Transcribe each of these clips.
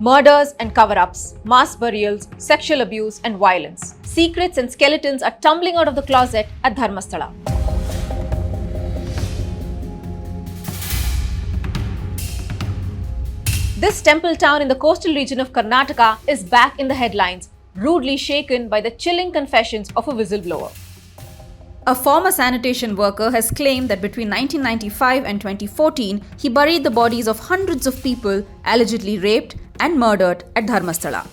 Murders and cover-ups, mass burials, sexual abuse and violence. Secrets and skeletons are tumbling out of the closet at Dharmasthala. This temple town in the coastal region of Karnataka is back in the headlines, rudely shaken by the chilling confessions of a whistleblower. A former sanitation worker has claimed that between 1995 and 2014, he buried the bodies of hundreds of people allegedly raped and murdered at Dharmasthala.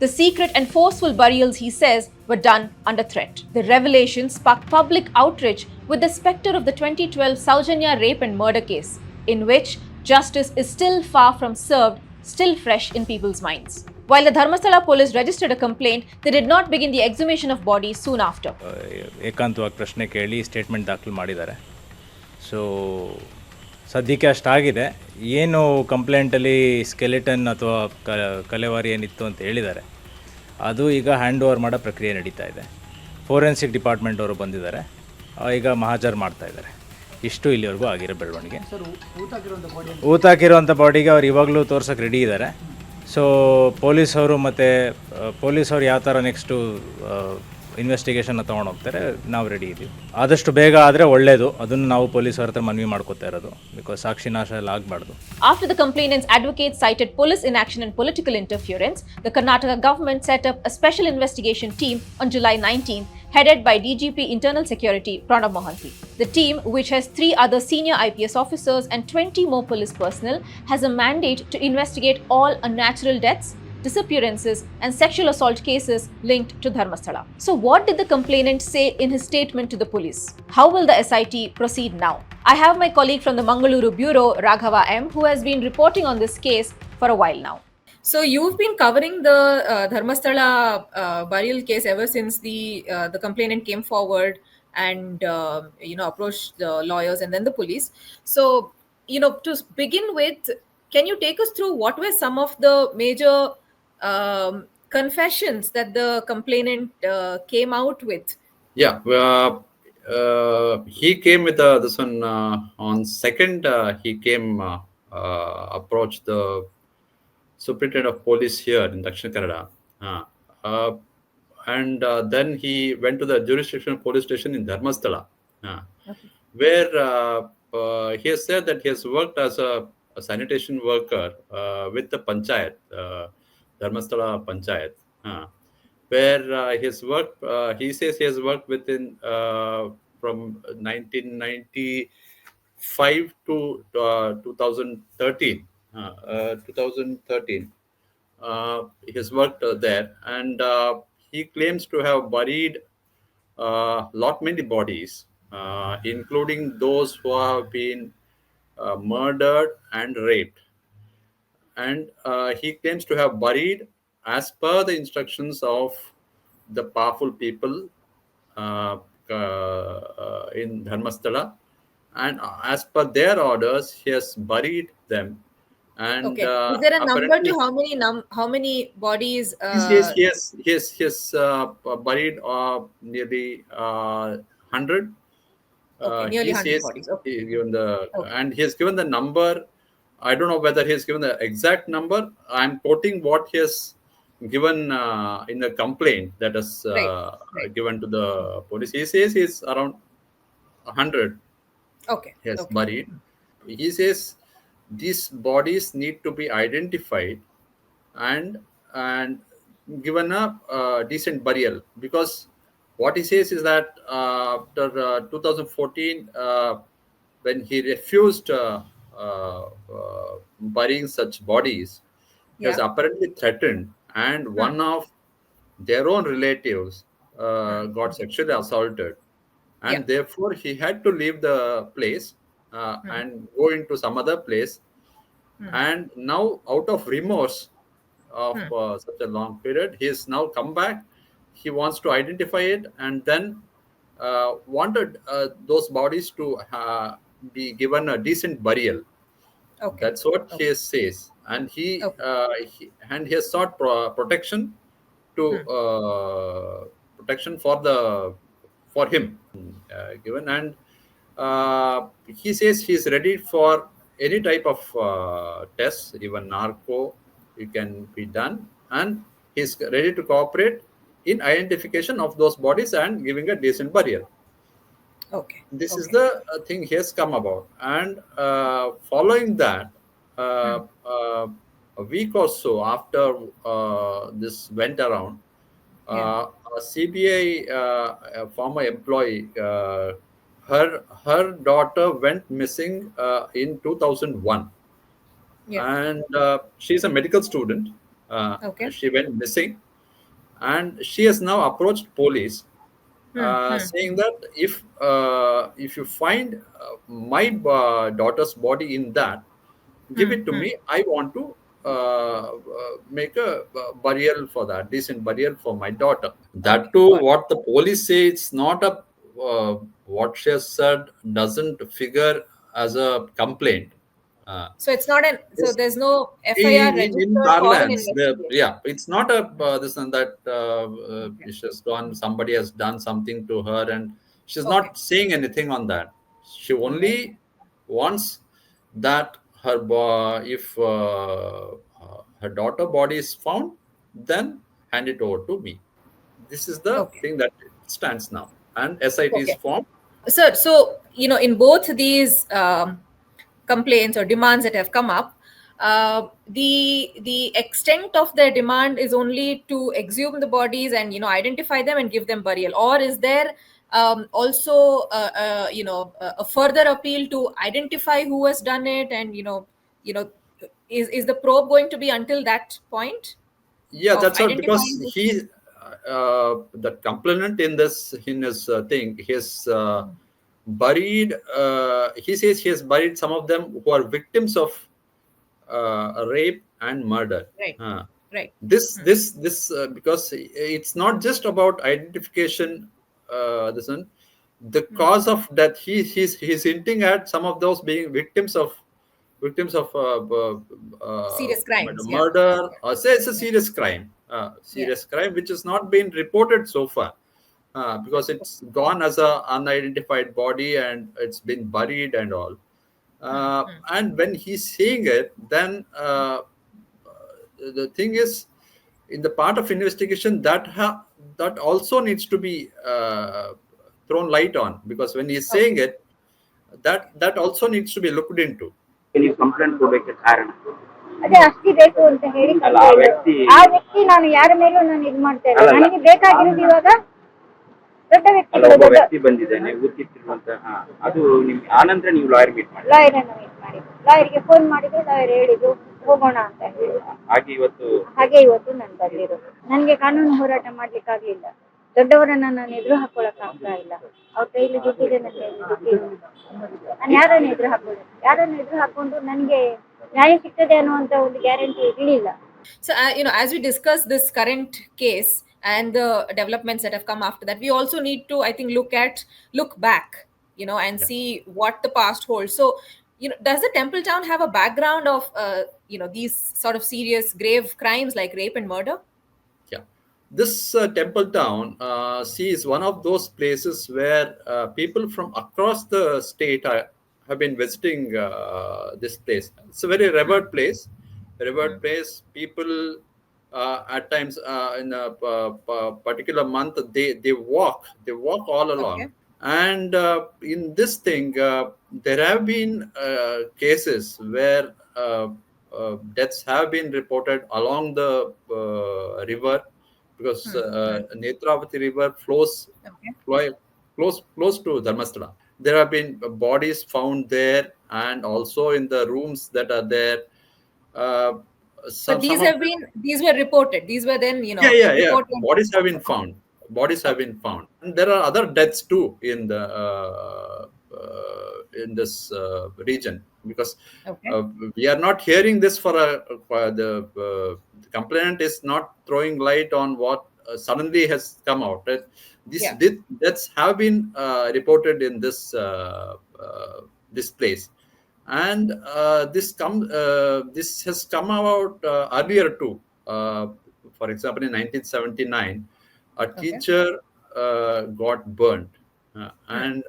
The secret and forceful burials, he says, were done under threat. The revelation sparked public outrage with the spectre of the 2012 Saujanya rape and murder case, in which justice is still far from served, still fresh in people's minds. While the Dharmasthala police registered a complaint, they did not begin the exhumation of bodies soon after. ಏಕಾಂತವಾಗಿ ಪ್ರಶ್ನೆ ಕೇಳಿ statement ದಾಖಲು ಮಾಡಿದ್ದಾರೆ. So ಸದ್ಯಕ್ಕೆ ಅಷ್ಟಾಗಿದೆ. ಏನು ಕಂಪ್ಲೇಂಟಲ್ಲಿ skeleton ಅಥವಾ ಕಲೆವಾರಿ ಏನಿತ್ತು ಅಂತ ಹೇಳಿದ್ದಾರೆ, ಅದು ಈಗ ಹ್ಯಾಂಡ್ ಓವರ್ ಮಾಡೋ ಪ್ರಕ್ರಿಯೆ ನಡೀತಾ ಇದೆ. ಫೋರೆನ್ಸಿಕ್ ಡಿಪಾರ್ಟ್ಮೆಂಟ್ ಅವರು ಬಂದಿದ್ದಾರೆ, ಈಗ ಮಹಾಜರ್ ಮಾಡ್ತಾ ಇದ್ದಾರೆ. ಇಷ್ಟು ಇಲ್ಲಿವರೆಗೂ ಆಗಿರೋ ಬೆಳವಣಿಗೆ. ಊತಾಕಿರುವಂಥ ಬಾಡಿಗೆ ಅವ್ರು ಇವಾಗಲೂ ತೋರ್ಸೋಕ್ಕೆ ರೆಡಿ ಇದ್ದಾರೆ. ಸೊ ಪೊಲೀಸವರು ಯಾವ ಥರ ನೆಕ್ಸ್ಟು ಇನ್ವೆಸ್ಟಿಗೇಷನ್ನ ತೊಗೊಂಡು ಹೋಗ್ತಾರೆ, ನಾವು ರೆಡಿ ಇದ್ದೀವಿ. ಆದಷ್ಟು ಬೇಗ ಆದರೆ ಒಳ್ಳೆಯದು. ಅದನ್ನು ನಾವು ಪೊಲೀಸರ ಹತ್ರ ಮನವಿ ಮಾಡ್ಕೋತಾ ಇರೋದು, ಬಿಕಾಸ್ ಸಾಕ್ಷಿ ನಾಶ ಎಲ್ಲ ಆಗಬಾರ್ದು. After the complainant's advocates cited police inaction and political interference, the Karnataka government set up a special investigation team on July 19th, headed by DGP Internal Security Pranab Mohanty. The team, which has 3 other senior IPS officers and 20 more police personnel, has a mandate to investigate all unnatural deaths, disappearances and sexual assault cases linked to Dharmasthala. So what did the complainant say in his statement to the police? How will the SIT proceed now? I have my colleague from the Mangaluru bureau, Raghava M, who has been reporting on this case for a while now. So you've been covering the Dharmasthala burial case ever since the complainant came forward and approached the lawyers and then the police. So to begin with, can you take us through what were some of the major confessions that the complainant came out with? Yeah, he came with this one on 2nd. He came approached the superintendent of police here in Dakshin Kannada, and then he went to the jurisdictional police station in Dharmasthala, where he has said that he has worked as a sanitation worker with the panchayat, Dharmasthala panchayat, where he says he has worked within from 1995 to 2013. 2013, he has worked there, and he claims to have buried many bodies, including those who have been murdered and raped. And he claims to have buried as per the instructions of the powerful people in Dharmasthala, and as per their orders, he has buried them. And okay, is there a number to how many bodies? He has buried nearly 100. Nearly 100 bodies. Okay. And he has given the number. I don't know whether he has given the exact number. I'm quoting what he has given in the complaint that is given to the police. He says it's around 100. Okay. He has buried. He says these bodies need to be identified and given a decent burial, because what he says is that after 2014, when he refused burying such bodies, he was apparently threatened, and one of their own relatives got sexually assaulted, and therefore he had to leave the place and go into some other place. And now, out of remorse of such a long period, he has now come back. He wants to identify it, and then wanted those bodies to be given a decent burial. Okay. That's what he says, and he has sought protection to protection for him given, and he says he's ready for any type of tests, even narco, it can be done, and he's ready to cooperate in identification of those bodies and giving a decent burial. Okay. This is Okay. the thing he has come about, and following that, uh, uh, a week or so after this went around, Yeah. a CBI a former employee, her daughter went missing in 2001, Yeah. and she's a medical student. Okay. She went missing, and she has now approached police, saying Hmm. that if you find my daughter's body in that, give it to Hmm. me. I want to make a burial for that, decent burial for my daughter. That Okay. too, Got it. what the police say, it's not a what she has said doesn't figure as a complaint. Uh, So it's not an. So this there's no FIR in registered for an parlance, investigation. yeah, it's not a this and that. Okay. She's gone. Somebody has done something to her, and she's Okay. not saying anything on that. She Okay. only wants that if her daughter body is found, then hand it over to me. This is the Okay. thing that stands now, and SIT is Okay. formed. So in both these complaints or demands that have come up, the extent of their demand is only to exhume the bodies and identify them and give them burial, or is there also a further appeal to identify who has done it, and you know is the probe going to be until that point Yeah, of that's what, identifying because who? he the complainant in his thing, he has buried. He says he has buried some of them who are victims of rape and murder. Right. Uh, Right. this because it's not just about identification. This one, the cause of death. He's hinting at some of those being victims of Serious crimes. Yeah. murder, or say it's a Yeah. Yeah. serious crime which has not been reported so far, because it's gone as a unidentified body and it's been buried and all. And when he's seeing it, then the thing is, in the part of investigation, that also needs to be thrown light on, because when he's Okay. saying it, that also needs to be looked into. ನೀವು complaint ಕೊಡೋಕೆ ಕಾರಣ ಅದೇ ಆಸ್ತಿ ಬೇಕು ಅಂತ ಹೇಳಿ ಅಲ್ಲ ಆ ವ್ಯಕ್ತಿ ಆ ವ್ಯಕ್ತಿ ನಾನು ಯಾರ ಮೇಲೂ ನಾನು ಇದು ಮಾಡ್ತಾ ಇಲ್ಲ. ಅಲ್ಲಲ್ಲ. ನನಗೆ ಬೇಕಾಗಿರೋದು ಇವಾಗ ದೊಡ್ಡ ಅಲ್ಲ ವ್ಯಕ್ತಿಗಳು, ಒಬ್ಬ ದೊಡ್ಡ ವ್ಯಕ್ತಿ ಬಂದಿದ್ದಾನೆ ಗೊತ್ತಿತ್ತಿರುವಂತಹ ಅದು ನಿಮ್ಗೆ ಆನಂತರ ನೀವು ಲಾಯರ್ ಮೀಟ್ ಮಾಡಿ ಲಾಯರ್ ಅನ್ನು ಮೀಟ್ ಮಾಡಿದ್ರು. ಲಾಯರ್ಗೆ ಫೋನ್ ಮಾಡಿದ್ರು, ಲಾಯರ್ ಹೇಳಿದ್ರು ಹೋಗೋಣ ಅಂತ ಹೇಳಿ. ಹಾಗೆ ಇವತ್ತು ಹಾಗೆ ಇವತ್ತು ನಾನು ಬಂದಿರೋದು. ನನಗೆ ಕಾನೂನು ಹೋರಾಟ ಮಾಡ್ಲಿಕ್ಕಾಗ್ಲಿಲ್ಲ. ದೊಡ್ಡವರನ್ನ ನಾನು ಎದುರು ಹಾಕೊಳಕ್ ಆಗ್ತಾ ಇಲ್ಲ. ಅವ್ರ ಕೈಲಿ ದುಡ್ಡಿದೆ, ನನ್ನ ಕೈಲಿ ದುಡ್ಡಿಲ್ಲ. ನಾನು ಯಾರನ್ನು ಎದುರು ಹಾಕೋದು? ಯಾರನ್ನು ಎದುರು ಹಾಕೊಂಡು ನನಗೆ ನ್ಯಾಯ ಸಿಗ್ತದೆ ಅನ್ನುವಂತ ಒಂದು ಗ್ಯಾರಂಟಿ ಇರಲಿಲ್ಲ. So, as we discuss this current case and the developments that have come after that, we also need to, I think, look back, and see what the past holds. So, does the Temple Town have a background of, these sort of serious, grave crimes like rape and murder? Yeah, this temple town, is one of those places where people from across the state have been visiting this place. It's a very revered place. People at times in a particular month, they walk all along. Okay. And in this thing, there have been cases where deaths have been reported along the river, because Netravati river flows Okay. close to Dharmasthala. There have been bodies found there, and also in the rooms that are there. Uh, But some of them, these were reported. These were then, yeah. reported. Bodies have been found. And there are other deaths too in this region, because Okay. we are not hearing this for the complainant is not throwing light on what suddenly has come out. Right? These Yeah. deaths have been reported in this place, and this has come out earlier too. For example, in 1979, a teacher got burnt, and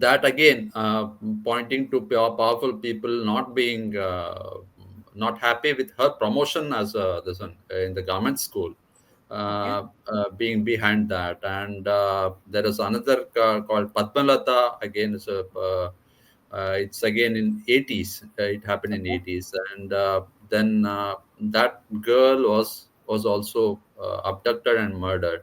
that again pointing to powerful people not being not happy with her promotion as this one in the government school, being behind that. And there is another called Padmalata. Again, it's again in 80s. It happened in 80s, and then that girl was also abducted and murdered.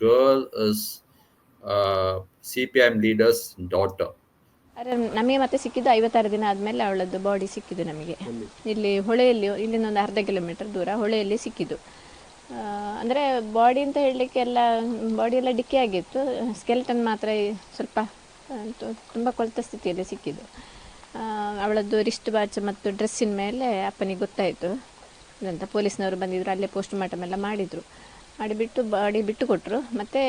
Girl is CPIM leader's daughter. ಅರೆ ನಮಗೆ ಮತ್ತೆ ಸಿಕ್ಕಿದ್ದು 56 ದಿನ ಆದಮೇಲೆ ಅವಳದ್ದು body ಸಿಕ್ಕಿದ್ದು ನಮಗೆ ಇಲ್ಲಿ ಹೊಳೆಯಲ್ಲಿ, ಇಲ್ಲಿಂದ ಒಂದು ಅರ್ಧ ಕಿಲೋಮೀಟರ್ ದೂರ ಹೊಳೆಯಲ್ಲಿ ಸಿಕ್ಕಿದ್ದು. ಅಂದರೆ ಬಾಡಿ ಅಂತ ಹೇಳಲಿಕ್ಕೆ ಎಲ್ಲ ಬಾಡಿ ಎಲ್ಲ ಡಿಕ್ಕಿ ಆಗಿತ್ತು, ಸ್ಕೆಲ್ಟನ್ ಮಾತ್ರ ಸ್ವಲ್ಪ ತುಂಬ ಕೊಳೆತ ಸ್ಥಿತಿಯಲ್ಲಿ ಸಿಕ್ಕಿದ್ದು. ಅವಳದ್ದು ರಿಸ್ಟ್ ವಾಚ್ ಮತ್ತು ಡ್ರೆಸ್ಸಿನ ಮೇಲೆ ಅಪ್ಪನಿಗೆ ಗೊತ್ತಾಯಿತು ಅಂತ. ಪೊಲೀಸ್ನವರು ಬಂದಿದ್ದರು, ಅಲ್ಲೇ ಪೋಸ್ಟ್ ಮಾರ್ಟಮ್ ಎಲ್ಲ ಮಾಡಿದರು. ಮಾಡಿಬಿಟ್ಟು ಬಾಡಿ ಬಿಟ್ಟು ಕೊಟ್ಟರು. ಮತ್ತು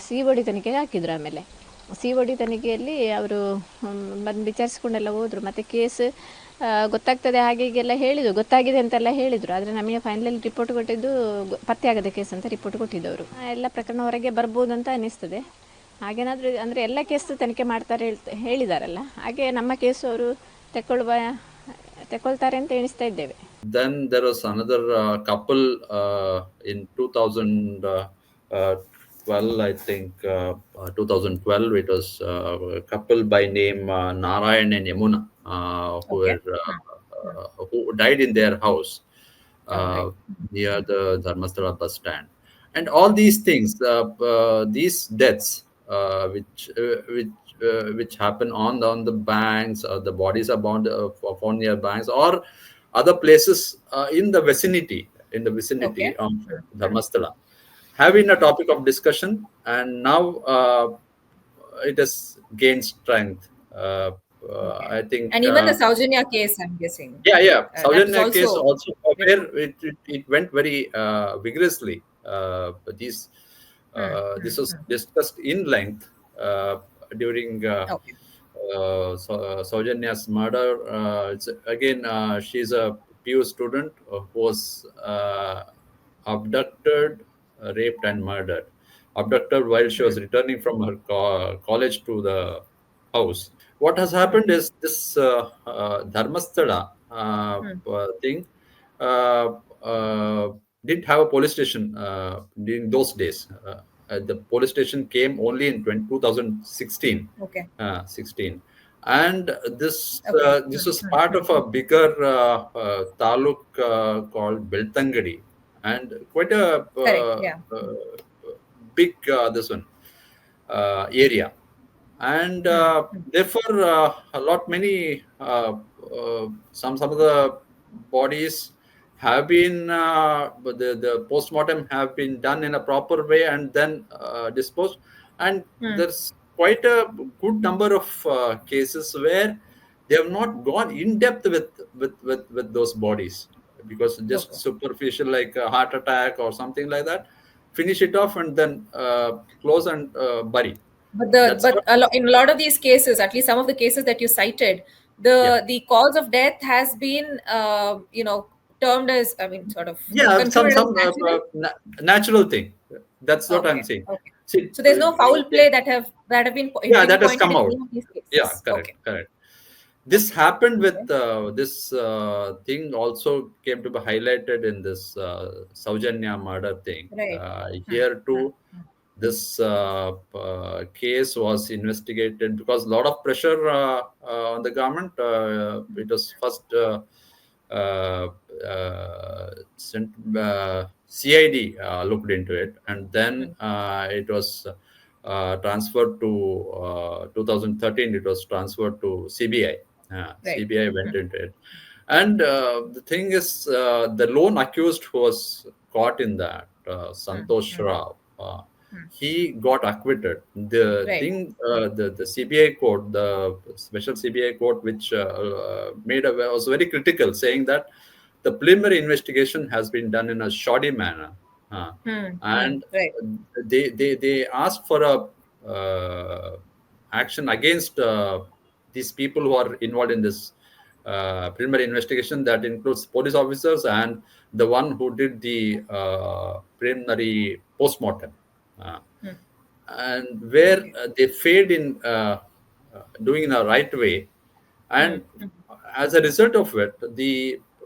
COD ತನಿಖೆಗೆ ಹಾಕಿದ್ರು. ಆಮೇಲೆ COD ತನಿಖೆಯಲ್ಲಿ ಅವರು ಬಂದು ವಿಚಾರಿಸ್ಕೊಂಡೆಲ್ಲ ಹೋದರು. ಮತ್ತು ಕೇಸ್ ಗೊತ್ತಾಗ್ತದೆ ಹಾಗೆ ಹೀಗೆಲ್ಲ ಹೇಳಿದರು, ಗೊತ್ತಾಗಿದೆ ಅಂತೆಲ್ಲ ಹೇಳಿದರು. ಆದರೆ ನಮಗೆ ಫೈನಲ್ ರಿಪೋರ್ಟ್ ಕೊಟ್ಟಿದ್ದು ಪತ್ತೆ ಆಗದ ಕೇಸ್ ಅಂತ ರಿಪೋರ್ಟ್ ಕೊಟ್ಟಿದ್ದವರು. ಎಲ್ಲ ಪ್ರಕರಣ ಹೊರಗೆ ಬರ್ಬೋದು ಅಂತ ಅನ್ನಿಸ್ತದೆ. ಹಾಗೇನಾದರೂ ಅಂದರೆ ಎಲ್ಲ ಕೇಸ್ ತನಿಖೆ ಮಾಡ್ತಾರೆ ಹೇಳಿದಾರಲ್ಲ, ಹಾಗೆ ನಮ್ಮ ಕೇಸು ಅವರು ತೆಕ್ಕೊಳ್ತಾರೆ ಅಂತ ಎಣಿಸ್ತಾ ಇದ್ದೇವೆ. Then there was another couple in 2012, I think 2012. It was a couple by name Narayan and Yamuna who died in their house near the Dharmasthala bus stand. And all these things, these deaths which happen on the banks, the bodies are found near banks or other places in the vicinity of Dharmasthala, have been a topic of discussion, and now it has gained strength. I think, and even the Saujanya case, I'm guessing. Saujanya case also, where it went very vigorously. This was discussed in length during Saujanya's murder. She's a PU student who was abducted, raped and murdered. Abducted while she was returning from her college to the house. What has happened is this Dharmasthala thing didn't have a police station during those days. The police station came only in 2016. 16, and this was part of a bigger taluk called Beltangadi, and quite a big this one area, and therefore many some of the bodies have been the post-mortem have been done in a proper way and then disposed. And there's quite a good number of cases where they have not gone in depth with those bodies, because just superficial, like a heart attack or something like that, finish it off and then close and bury. But in a lot of these cases, at least some of the cases that you cited, the cause of death has been termed as, I mean, sort of some natural thing. That's what I'm saying. See, so there's no foul play that have been that has come out. Correct. This happened with this thing also came to be highlighted in this Saujanya murder thing. Here too, this case was investigated because a lot of pressure on the government. It was first CID looked into it, and then it was transferred to 2013. It was transferred to CBI. CBI went into it, and the thing is, the lone accused who was caught in that, Santosh Rao, he got acquitted. The thing, the CBI court, the special CBI court, which was very critical, saying that the preliminary investigation has been done in a shoddy manner, and they asked for a action against these people who are involved in this preliminary investigation. That includes police officers and the one who did the preliminary post-mortem. and where Okay. they failed in doing in a right way, Hmm. and as a result of it,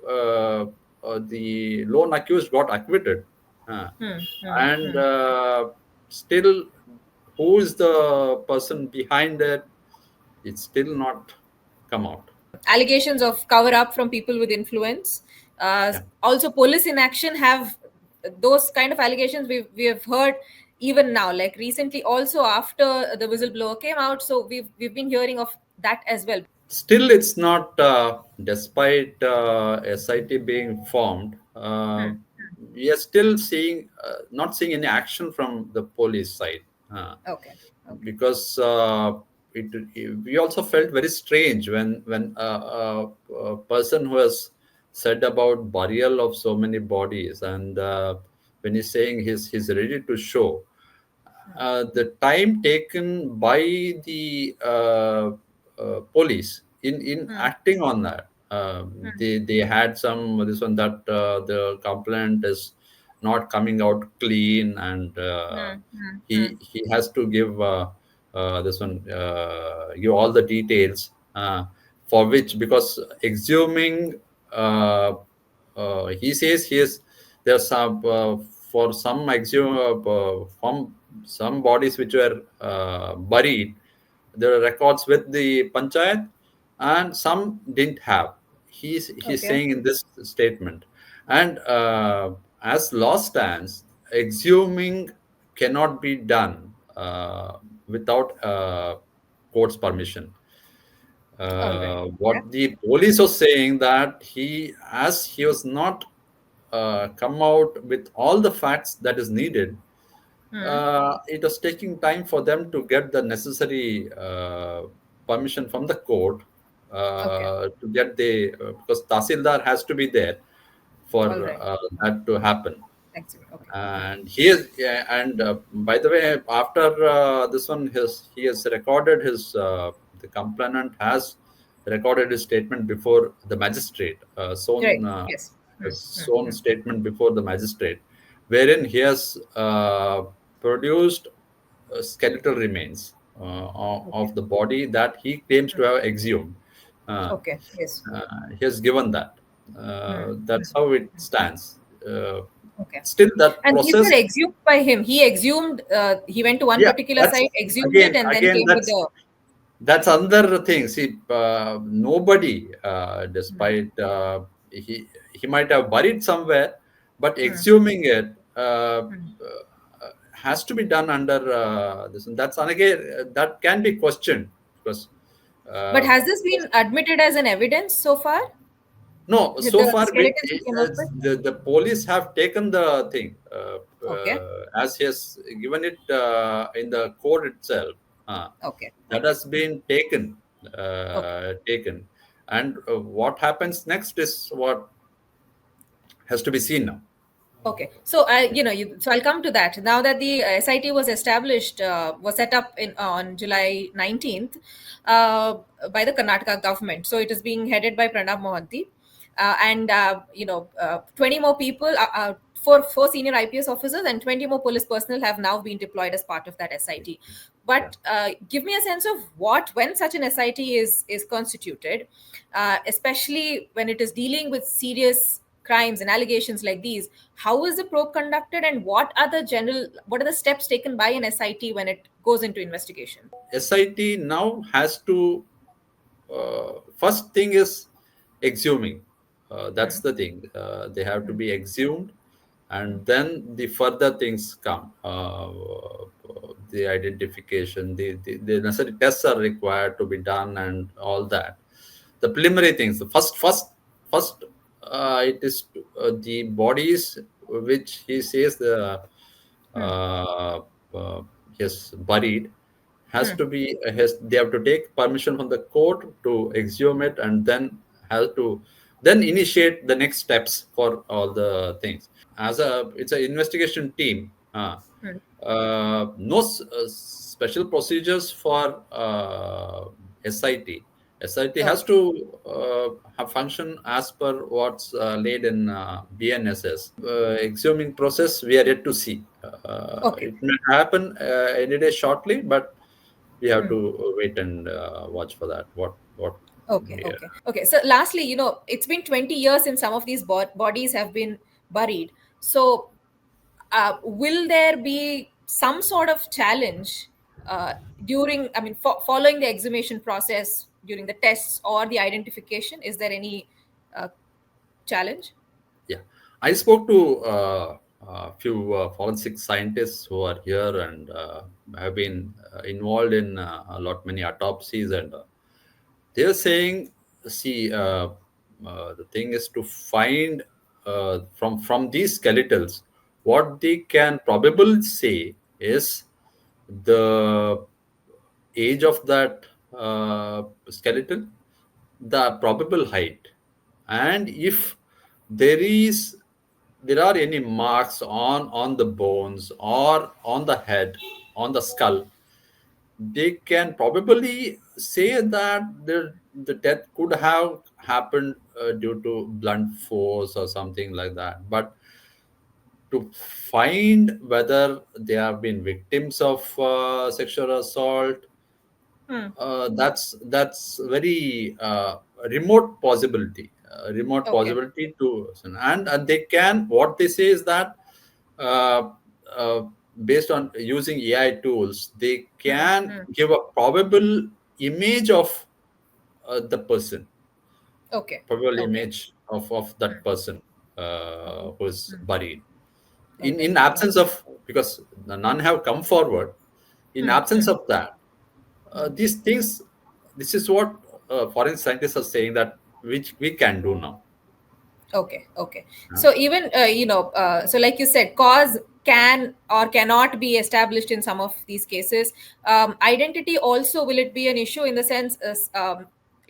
uh, the lone accused got acquitted. Uh, Hmm. and still, who is the person behind it? It's still not come out. Allegations of cover up from people with influence. Yeah. Also, police inaction have those kind of allegations we have heard even now, like recently, also after the whistleblower came out. So we've been hearing of that as well. Still, it's not, despite SIT being formed, we are still seeing, not seeing any action from the police side. Okay. Okay. Because we also felt very strange when a person who has said about burial of so many bodies, and when he's saying he's ready to show, the time taken by the police in acting on that. They had some this one that the complainant is not coming out clean, and he has to give this one give all the details, for which, because exhuming, he says he is there's some for some from some bodies which were buried, there are records with the panchayat, and some didn't have. He's Okay. saying in this statement, and as law stands, exhuming cannot be done without court's permission. All right. Okay. What the police was saying, that as he was not come out with all the facts that is needed, it was taking time for them to get the necessary permission from the court, Okay. to get the because Tahsildar has to be there for All right. that to happen. Excellent. Okay. And he is, yeah, and by the way, after this one, he has recorded his the complainant has recorded his statement before the magistrate, Right. Yes. sworn statement before the magistrate, wherein he has produced skeletal remains Okay. of the body that he claims to have exhumed. Uh, Okay. Yes. he has given that. That's how it stands. Okay. Still, that And these process, were exhumed by him. He exhumed. He went to one yeah, particular that's site, exhumed it, again, and then again, came with the. that's another thing. See, nobody, despite he might have buried somewhere, but exhuming it has to be done under this. And that's again that can be questioned, because But uh, has this been admitted as an evidence so far? no, so The far skeletons he came up with. the police have taken the thing, Okay. as he has given it in the court itself. Uh, Okay. that has been Okay. taken, and what happens next is what has to be seen now. Okay, so so I'll come to that. Now that the SIT was established, was set up on July 19th by the Karnataka government. So it is being headed by Pranab Mohanty, and 20 more people, four senior IPS officers, and 20 more police personnel have now been deployed as part of that SIT. Yeah. But give me a sense of when such an SIT is constituted, especially when it is dealing with serious crimes and allegations like these. How is the probe conducted, and what are the steps taken by an SIT when it goes into investigation? SIT now has to, first thing is exhuming. That's the thing. They have to be exhumed, and then the further things come. The identification, the necessary tests are required to be done, and all that. The preliminary things. The first, it is the bodies which he says the uh, uh, yes buried has to be they have to take permission from the court to exhume it, and then have to then initiate the next steps for all the things. As a it's an investigation team, no special procedures for SIT. SIT has to have function as per what's laid in BNSS. Exhuming process, we are yet to see. Okay. It may happen any day shortly, but we have to wait and watch for that. What? Okay, okay, okay. So, lastly, it's been 20 years since some of these bodies have been buried. So, will there be some sort of challenge during, I mean, following the exhumation process, during the tests or the identification? Is there any challenge? Yeah, I spoke to a few forensic scientists who are here and have been involved in a lot many autopsies, and they're saying, see, the thing is to find from these skeletals, what they can probably say is the age of that skeleton, the probable height, and if there is there are any marks on the bones or on the head, on the skull, they can probably say that the death could have happened due to blunt force or something like that. But to find whether they have been victims of sexual assault, that's very remote possibility. Remote Okay. possibility to, and they can, what they say is that uh, uh, based on using AI tools, they can give a probable image of the person, Okay. probable Okay. image of that person who is buried. Okay. In absence of, because none have come forward, in absence of that, these things, this is what foreign scientists are saying that which we can do now. Okay, okay. So even so like you said, cause can or cannot be established in some of these cases. Identity also, will it be an issue in the sense as,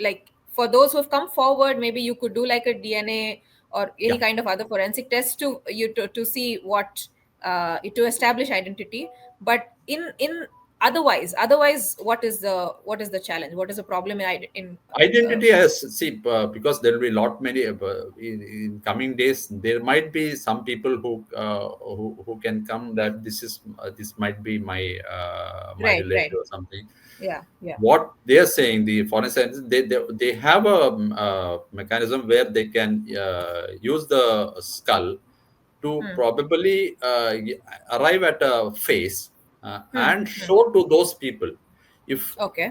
like for those who have come forward, maybe you could do like a DNA or any Yeah. kind of other forensic test to see what to establish identity. But in otherwise, what is the challenge? What is the problem in Identity as, see, because there will be lot many in coming days. There might be some people who can come that this might be my right, relative right. or something. Yeah, yeah. What they are saying, the foreign scientists, they have a mechanism where they can use the skull to probably arrive at a face and show to those people if Okay.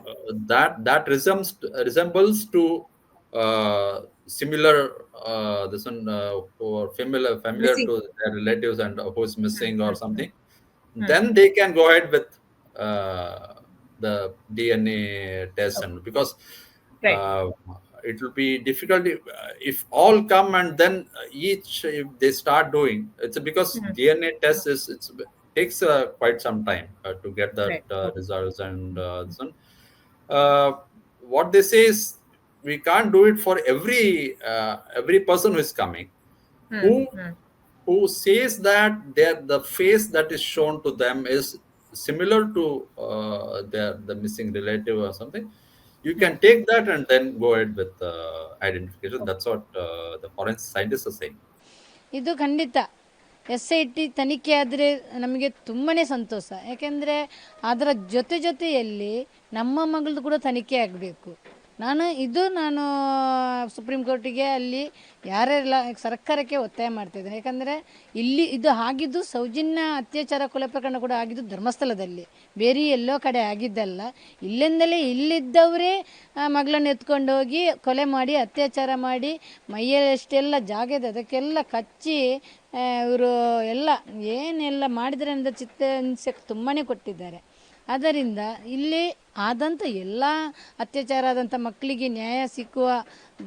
that resembles to similar this one or familiar Missing. to their relatives and who is missing or something, then they can go ahead with the DNA test. Okay. And because Right. uh, it will be difficult if all come and then each, if they start doing, it's because DNA test is, it's takes quite some time to get that Right. Okay. results. And this one, uh, what they say is we can't do it for every person who is coming, who says that the face that is shown to them is similar to the missing relative or something. You can take that and then go ahead with identification. That's what the forensic scientists are saying. ಇದು ಖಂಡಿತ SIT ತನಿಖೆ ಆದರೆ ನಮಗೆ ತುಂಬಾ ಸಂತೋಷ. ಯಾಕೆಂದರೆ ಅದರ ಜೊತೆಯಲ್ಲಿ ನಮ್ಮ ಮಗಳದ್ದು ಕೂಡ ತನಿಖೆ ಆಗಬೇಕು. ನಾನು ಸುಪ್ರೀಂ ಕೋರ್ಟಿಗೆ ಅಲ್ಲಿ ಯಾರೆಲ್ಲ ಸರ್ಕಾರಕ್ಕೆ ಒತ್ತಾಯ ಮಾಡ್ತಾಯಿದ್ದೇನೆ. ಯಾಕಂದರೆ ಇಲ್ಲಿ ಇದು ಆಗಿದ್ದು ಸೌಜನ್ಯ ಅತ್ಯಾಚಾರ ಕೊಲೆ ಪ್ರಕರಣ ಕೂಡ ಆಗಿದ್ದು ಧರ್ಮಸ್ಥಳದಲ್ಲಿ, ಬೇರೆ ಎಲ್ಲೋ ಕಡೆ ಆಗಿದ್ದಲ್ಲ. ಇಲ್ಲಿದ್ದವರೇ ಮಗಳನ್ನು ಎತ್ಕೊಂಡು ಹೋಗಿ ಕೊಲೆ ಮಾಡಿ ಅತ್ಯಾಚಾರ ಮಾಡಿ ಮೈಯಲ್ಲಿ ಎಷ್ಟೆಲ್ಲ ಜಾಗ ಇದೆ ಅದಕ್ಕೆಲ್ಲ ಕಚ್ಚಿ ಇವರು ಎಲ್ಲ ಏನೆಲ್ಲ ಮಾಡಿದರೆ ಅಂತ ಚಿತ್ರಹಿಂಸೆ ತುಂಬಾ ಕೊಟ್ಟಿದ್ದಾರೆ. ಆದ್ದರಿಂದ ಇಲ್ಲಿ ಆದಂಥ ಎಲ್ಲ ಅತ್ಯಾಚಾರ ಆದಂಥ ಮಕ್ಕಳಿಗೆ ನ್ಯಾಯ ಸಿಕ್ಕುವ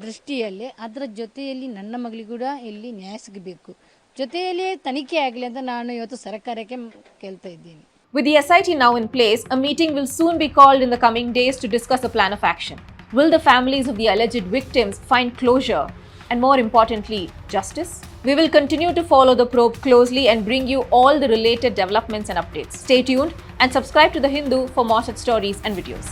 ದೃಷ್ಟಿಯಲ್ಲಿ ಅದರ ಜೊತೆಯಲ್ಲಿ ನನ್ನ ಮಗಳಿಗೆ ಕೂಡ ಇಲ್ಲಿ ನ್ಯಾಯ ಸಿಗಬೇಕು, ಜೊತೆಯಲ್ಲಿ ತನಿಖೆ ಆಗಲಿ ಅಂತ ನಾನು ಇವತ್ತು ಸರ್ಕಾರಕ್ಕೆ ಕೇಳ್ತಾ ಇದ್ದೀನಿ. With the SIT now in place, a meeting will soon be called in the coming days to discuss a plan of action. Will the families of the alleged victims find closure? And more importantly, justice? We will continue to follow the probe closely and bring you all the related developments and updates. Stay tuned and subscribe to The Hindu for more such stories and videos.